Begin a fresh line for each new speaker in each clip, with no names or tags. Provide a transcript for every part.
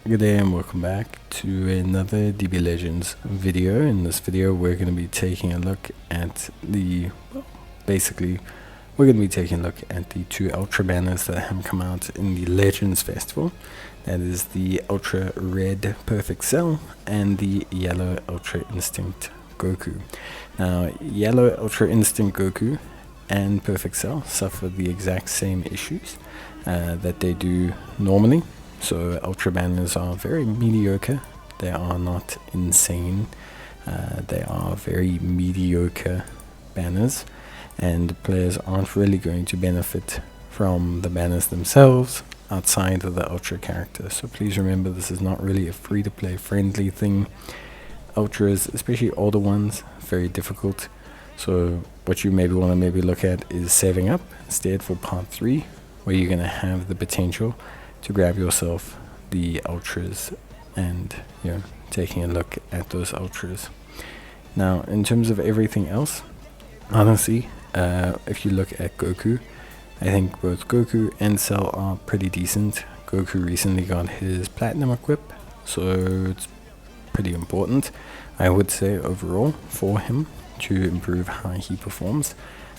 Good day and welcome back to another DB Legends video. In this video we're going to be taking a look at basically we're going to be taking a look at the two Ultra banners that have come out in the Legends Festival. That is the Ultra Red Perfect Cell and the Yellow Ultra Instinct Goku. Now, Yellow Ultra Instinct Goku and Perfect Cell suffer the exact same issues that they do normally. So Ultra banners are very mediocre. They are not insane. They are very mediocre banners, and players aren't really going to benefit from the banners themselves outside of the Ultra character. So please remember, this is not really a free-to-play friendly thing. Ultras, especially older ones, very difficult. So what you maybe want to look at is saving up instead for part 3, where you're going to have the potential to grab yourself the Ultras and taking a look at those Ultras. Now, in terms of everything else, honestly, if you look at Goku, I think both Goku and Cell are pretty decent. Goku recently got his Platinum equip, so it's pretty important, I would say, overall for him to improve how he performs.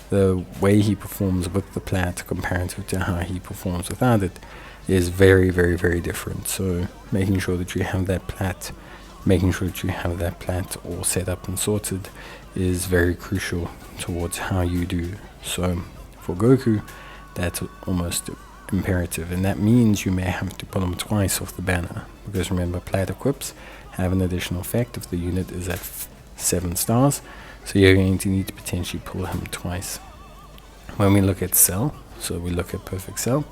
The way he performs with the Plat comparative to how he performs without it is very, very, very different. So making sure that you have that Plat, all set up and sorted is very crucial towards how you do. So for Goku, that's almost imperative, and that means you may have to pull him twice off the banner, because remember, Plat equips have an additional effect if the unit is at 7 stars, so you're going to need to potentially pull him twice. When we look at Cell, so we look at Perfect Cell,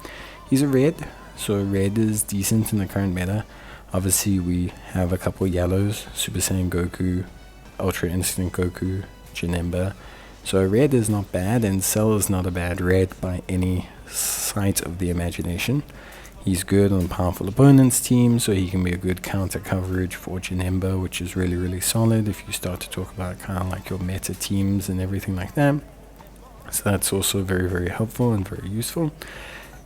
he's a red, so red is decent in the current meta. Obviously we have a couple yellows, Super Saiyan Goku, Ultra Instinct Goku, Janemba. So red is not bad, and Cell is not a bad red by any sight of the imagination. He's good on powerful opponents' team, so he can be a good counter coverage for Janemba, which is really, really solid if you start to talk about kind of like your meta teams and everything like that. So that's also very, very helpful and very useful.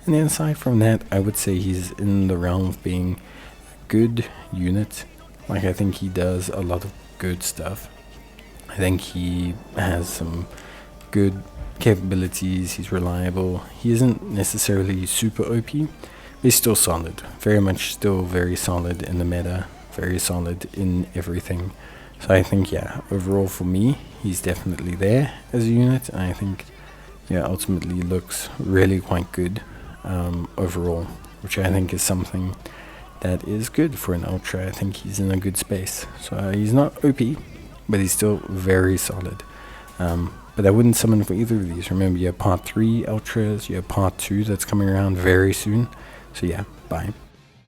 And then aside from that, I would say he's in the realm of being a good unit. Like, I think he does a lot of good stuff. I think he has some good capabilities. He's reliable. He isn't necessarily super OP, but he's still solid. Very much still very solid in the meta. Very solid in everything. So I think, yeah, overall for me, he's definitely there as a unit. And I think, yeah, ultimately looks really quite good overall, which I think is something that is good for an Ultra. I think he's in a good space. So he's not OP, but he's still very solid. But I wouldn't summon for either of these. Remember, you have part 3 Ultras, you have part 2 that's coming around very soon. So yeah, bye.